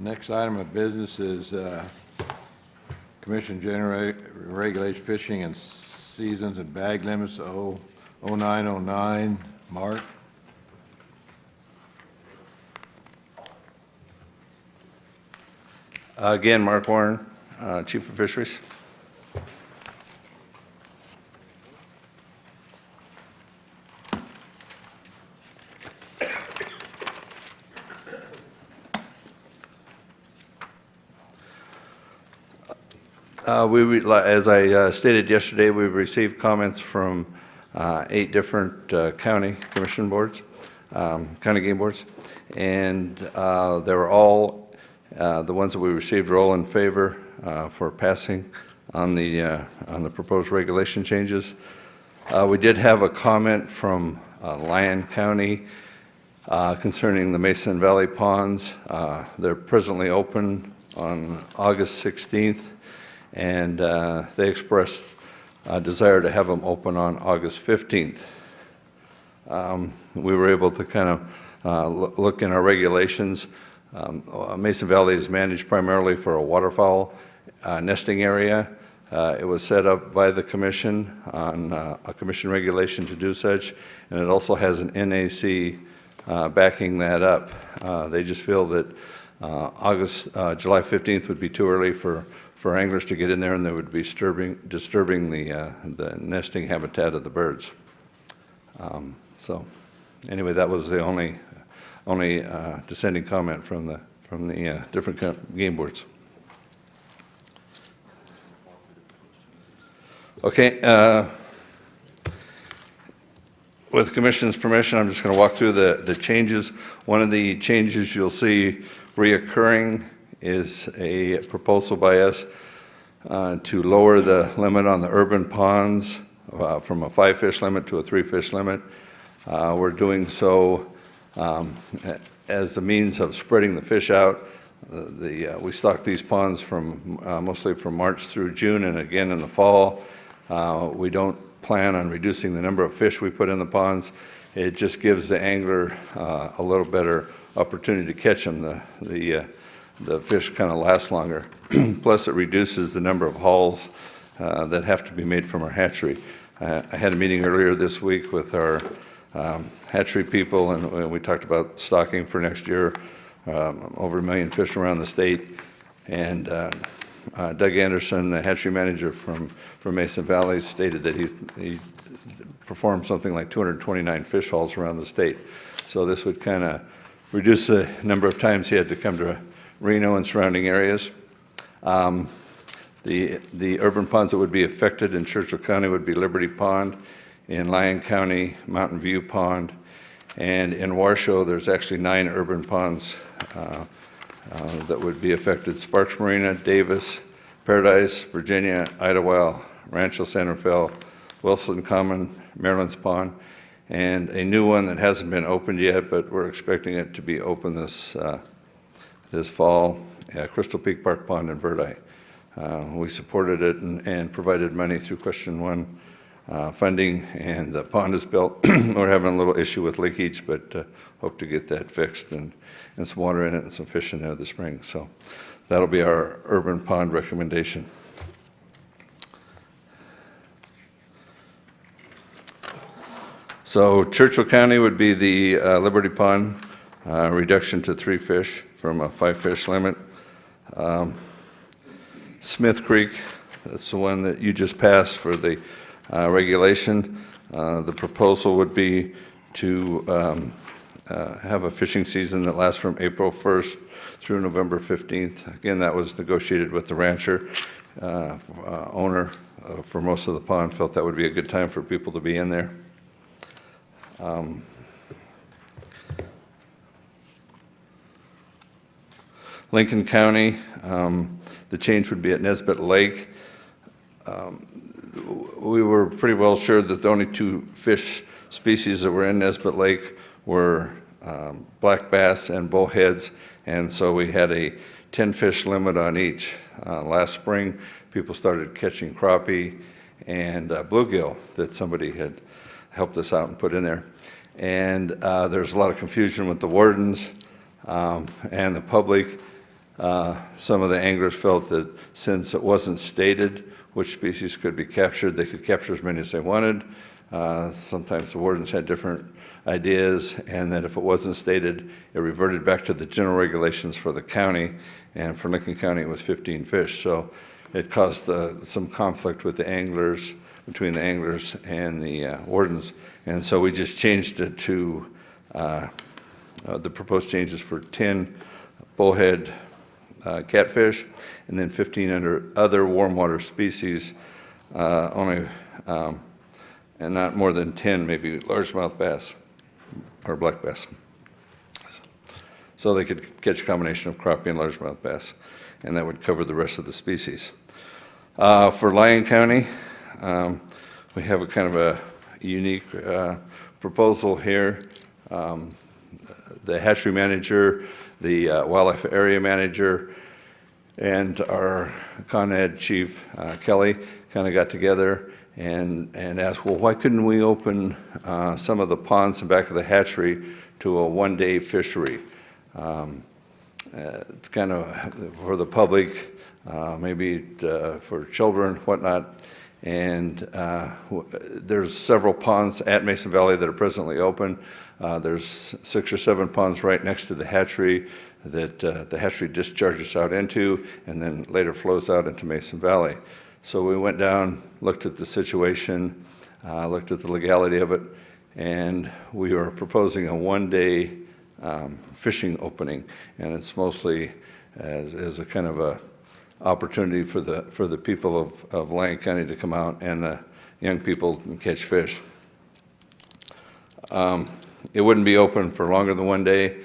Next item of business is Commission regulates fishing and seasons and bag limits 0909. Mark? Again, Mark Warren, Chief of Fisheries. As I stated yesterday, we've received comments from 8 different county commission boards, county game boards, and they were all, the ones that we received are all in favor for passing on the proposed regulation changes. We did have a comment from Lyon County concerning the Mason Valley ponds. They're presently open on August 16th. And they expressed a desire to have them open on August 15th. We were able to kind of look in our regulations. Mason Valley is managed primarily for a waterfowl nesting area. It was set up by the commission on a commission regulation to do such, and it also has an NAC backing that up. They just feel that July 15th would be too early for anglers to get in there, and they would be disturbing the nesting habitat of the birds. So anyway, that was the only dissenting comment from the different game boards. Okay, with the Commission's permission, I'm just going to walk through the changes. One of the changes you'll see reoccurring is a proposal by us to lower the limit on the urban ponds from a 5-fish limit to a 3-fish limit. We're doing so as a means of spreading the fish out. We stock these ponds from mostly from March through June and again in the fall. We don't plan on reducing the number of fish we put in the ponds. It just gives the angler a little better opportunity to catch them. The fish kind of last longer. Plus, it reduces the number of hauls that have to be made from our hatchery. I had a meeting earlier this week with our hatchery people, and we talked about stocking for next year, over 1 million fish around the state. And Doug Anderson, the hatchery manager from Mason Valley, stated that he performed something like 229 fish hauls around the state. So this would kind of reduce the number of times he had to come to Reno and surrounding areas. The urban ponds that would be affected in Churchill County would be Liberty Pond, in Lyon County, Mountain View Pond, and in Washoe there's actually 9 urban ponds that would be affected: Sparks Marina, Davis, Paradise, Virginia, Idlewild, Rancho San Rafael, Wilson Common, Maryland's Pond, and a new one that hasn't been opened yet, but we're expecting it to be open this fall, Crystal Peak Park Pond in Verdi. We supported it and provided money through Question 1 funding, and the pond is built. We're having a little issue with leakage, but hope to get that fixed and some water in it and some fish in there this spring. So that'll be our urban pond recommendation. So Churchill County would be the Liberty Pond reduction to 3 fish from a 5-fish limit. Smith Creek, that's the one that you just passed for the regulation. The proposal would be to have a fishing season that lasts from April 1st through November 15th. Again, that was negotiated with the rancher. Owner for most of the pond felt that would be a good time for people to be in there. Lincoln County, the change would be at Nesbitt Lake. We were pretty well sure that the only 2 fish species that were in Nesbitt Lake were black bass and bullheads, and so we had a 10-fish limit on each. Last spring, people started catching crappie and bluegill that somebody had helped us out and put in there. And there's a lot of confusion with the wardens and the public. Some of the anglers felt that since it wasn't stated which species could be captured, they could capture as many as they wanted. Sometimes the wardens had different ideas, and that if it wasn't stated, it reverted back to the general regulations for the county, and for Lincoln County, it was 15 fish. So it caused some conflict with the anglers, between the anglers and the wardens, and so we just changed it to the proposed changes for 10 bullhead catfish, and then 15 under other warm water species, only, and not more than 10, maybe largemouth bass or black bass. So they could catch a combination of crappie and largemouth bass, and that would cover the rest of the species. For Lyon County, we have a kind of a unique proposal here. The hatchery manager, the wildlife area manager, and our Con Ed chief, Kelly, kind of got together and asked, well, why couldn't we open some of the ponds in back of the hatchery to a one-day fishery? It's kind of for the public, maybe for children, whatnot. And there's several ponds at Mason Valley that are presently open. There's 6 or 7 ponds right next to the hatchery that the hatchery discharges out into and then later flows out into Mason Valley. So we went down, looked at the situation, looked at the legality of it, and we are proposing a one-day fishing opening, and it's mostly as a kind of a opportunity for the people of Lyon County to come out and the young people and catch fish. It wouldn't be open for longer than one day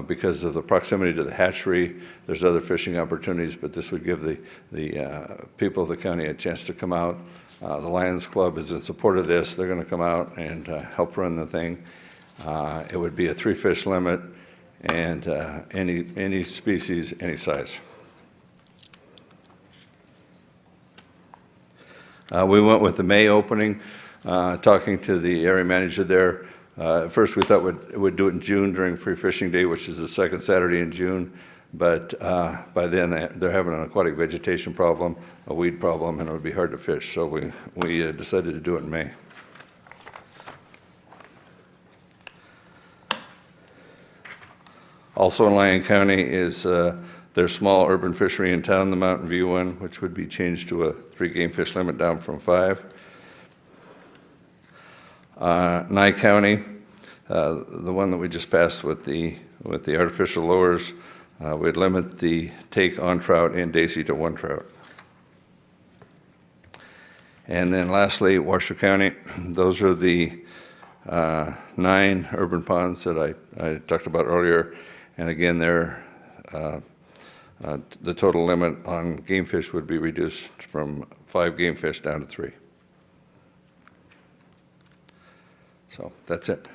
because of the proximity to the hatchery. There's other fishing opportunities, but this would give the people of the county a chance to come out. The Lions Club is in support of this. They're going to come out and help run the thing. It would be a 3-fish limit and any species, any size. We went with the May opening, talking to the area manager there. At first, we thought we'd do it in June during Free Fishing Day, which is the second Saturday in June. But by then, they're having an aquatic vegetation problem, a weed problem, and it would be hard to fish. So we decided to do it in May. Also in Lyon County is their small urban fishery in town, the Mountain View one, which would be changed to a 3 game fish limit down from 5. Nye County, the one that we just passed with the artificial lures, we'd limit the take on trout and daisy to 1 trout. And then lastly, Washoe County, those are the 9 urban ponds that I talked about earlier. And again, they're the total limit on game fish would be reduced from 5 game fish down to 3. So that's it.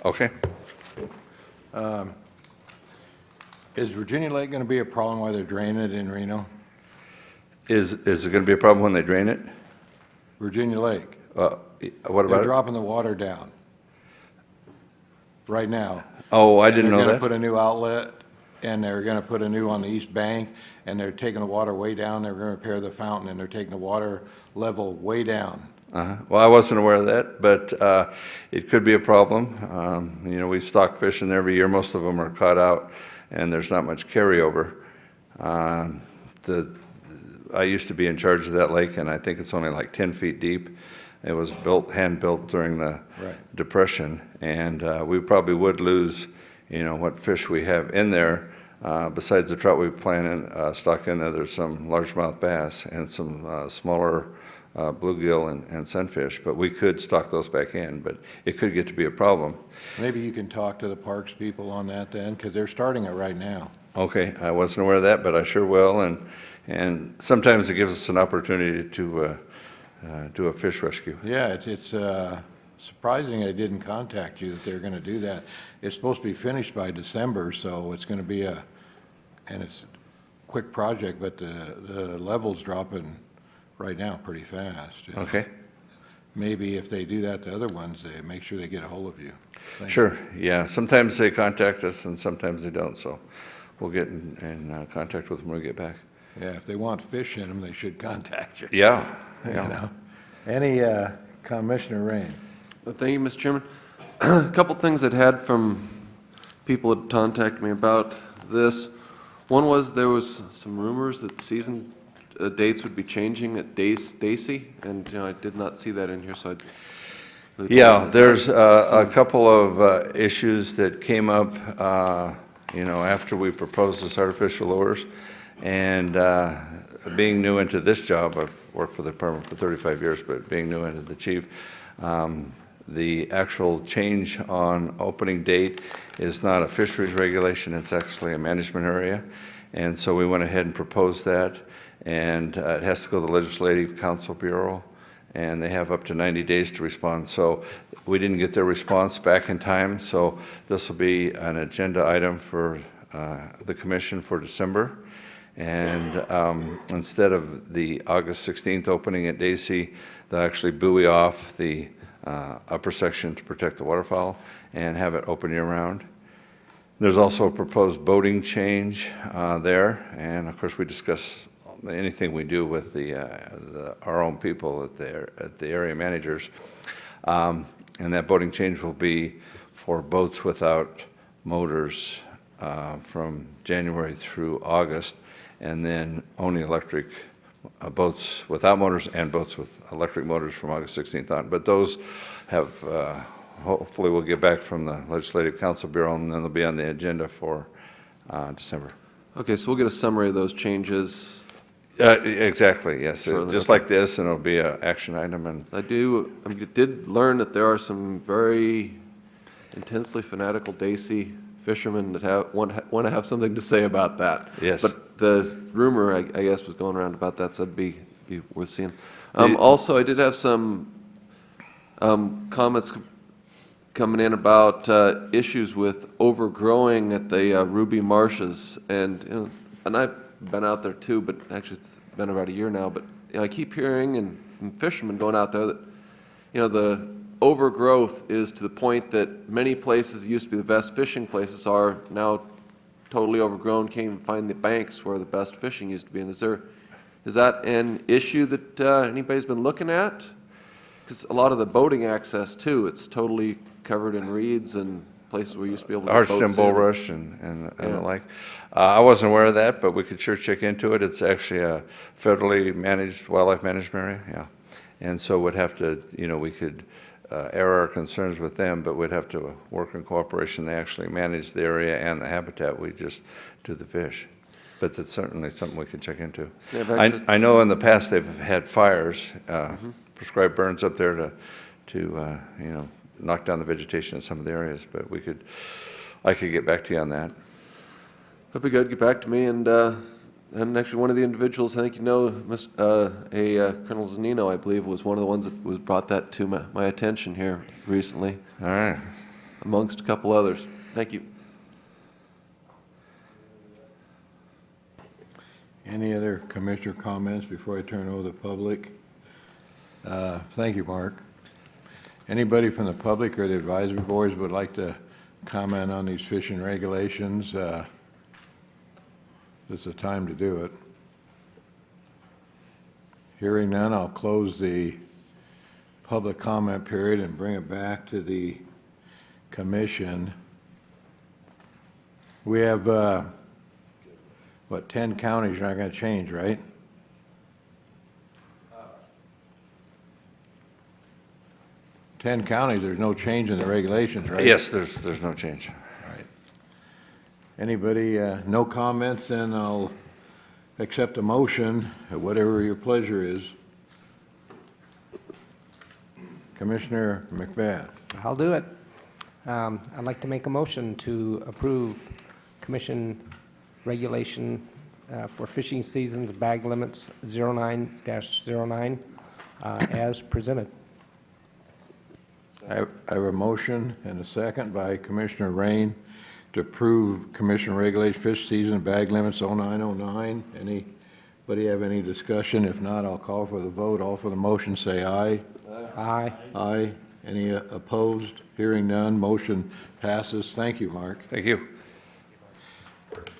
Okay. Is Virginia Lake going to be a problem while they're draining it in Reno? Is it going to be a problem when they drain it? Virginia Lake. What They're about it? dropping the water down right now. Oh, I didn't know They're going that. to put a new outlet, and they're going to put a new on the east bank, and they're taking the water way down. They're going to repair the fountain, and they're taking the water level way down. Well, I wasn't aware of that, but it could be a problem. You know, we stock fish in there every year. Most of them are caught out, and there's not much carryover. I used to be in charge of that lake, and I think it's only like 10 feet deep. It was hand-built during the Depression, and we probably would lose, you know, what fish we have in there. Besides the trout we plan in stock in there, there's some largemouth bass and some smaller bluegill and sunfish, but we could stock those back in, but it could get to be a problem. Maybe you can talk to the parks people on that then, because they're starting it right now. Okay, I wasn't aware of that, but I sure will, and sometimes it gives us an opportunity to do a fish rescue. Yeah, it's surprising they didn't contact you that they're going to do that. It's supposed to be finished by December, so it's going to be and it's a quick project, but the level's dropping right now pretty fast. Okay. maybe if they do that to other ones, they make sure they get a hold of you. Thank you. Sure, yeah. Sometimes they contact us and sometimes they don't, so we'll get in contact with them when we get back. Yeah, if they want fish in them, they should contact you. Yeah, You yeah. know? Any, Commissioner Rain? Thank you, Mr. Chairman. A couple things I'd had from people that contacted me about this. One was there was some rumors that season dates would be changing at Dacey, and I did not see that in here, so I'd. really Yeah, apologize. there's a couple of issues that came up, after we proposed this artificial lures. And being new into this job, I've worked for the department for 35 years, but being new into the chief, the actual change on opening date is not a fisheries regulation, it's actually a management area. And so we went ahead and proposed that, and it has to go to the Legislative Council Bureau, and they have up to 90 days to respond. So we didn't get their response back in time, so this will be an agenda item for the commission for December. And instead of the August 16th opening at Dacey, they'll actually buoy off the upper section to protect the waterfowl and have it open year-round. There's also a proposed boating change there, and of course we discuss anything we do with our own people at the area managers. And that boating change will be for boats without motors from January through August, and then only electric boats without motors and boats with electric motors from August 16th on. But those have, hopefully we'll get back from the Legislative Council Bureau, and then they'll be on the agenda for December. Okay, so we'll get a summary of those changes. Exactly, yes. Sure, Just okay. like this, and it'll be an action item. And I did learn that there are some very intensely fanatical Dacey fishermen that want to have something to say about that. Yes. But the rumor, I guess, was going around about that, so it'd be worth seeing. The- Also, I did have some comments coming in about issues with overgrowing at the Ruby Marshes, and I've been out there too, but actually it's been about a year now. But I keep hearing from fishermen going out there that the overgrowth is to the point that many places that used to be the best fishing places are now totally overgrown. Can't even find the banks where the best fishing used to be. And is that an issue that anybody's been looking at? Because a lot of the boating access too, it's totally covered in reeds and places where you used to be able to Arched get and boats in. bulrush and the Yeah. like. I wasn't aware of that, but we could sure check into it. It's actually a federally managed wildlife management area, yeah. And so we'd have to, we could air our concerns with them, but we'd have to work in cooperation. They actually manage the area and the habitat. We just do the fish. But that's certainly something we could check into. Yeah, back to- I know in the past they've had fires, prescribed burns up there to knock down the vegetation in some of the areas, but I could get back to you on that. That'd be good. Get back to me, and actually one of the individuals, I think Colonel Zanino, I believe, was one of the ones that brought that to my attention here recently, All right. amongst a couple others. Thank you. Any other commissioner comments before I turn over to the public? Thank you, Mark. Anybody from the public or the advisory boards would like to comment on these fishing regulations? This is the time to do it. Hearing none, I'll close the public comment period and bring it back to the commission. We have, 10 counties are not going to change, right? Ten counties, there's no change in the regulations, right? Yes, there's no change. Right. Anybody, no comments, then I'll accept a motion, whatever your pleasure is. Commissioner McBath. I'll do it. I'd like to make a motion to approve Commission regulation for fishing seasons bag limits 09-09 as presented. I have a motion and a second by Commissioner Rain to approve Commission regulation fish season bag limits 0909. Anybody have any discussion? If not, I'll call for the vote. All for the motion, say aye. Aye. Aye. Aye. Any opposed? Hearing none, motion passes. Thank you, Mark. Thank you.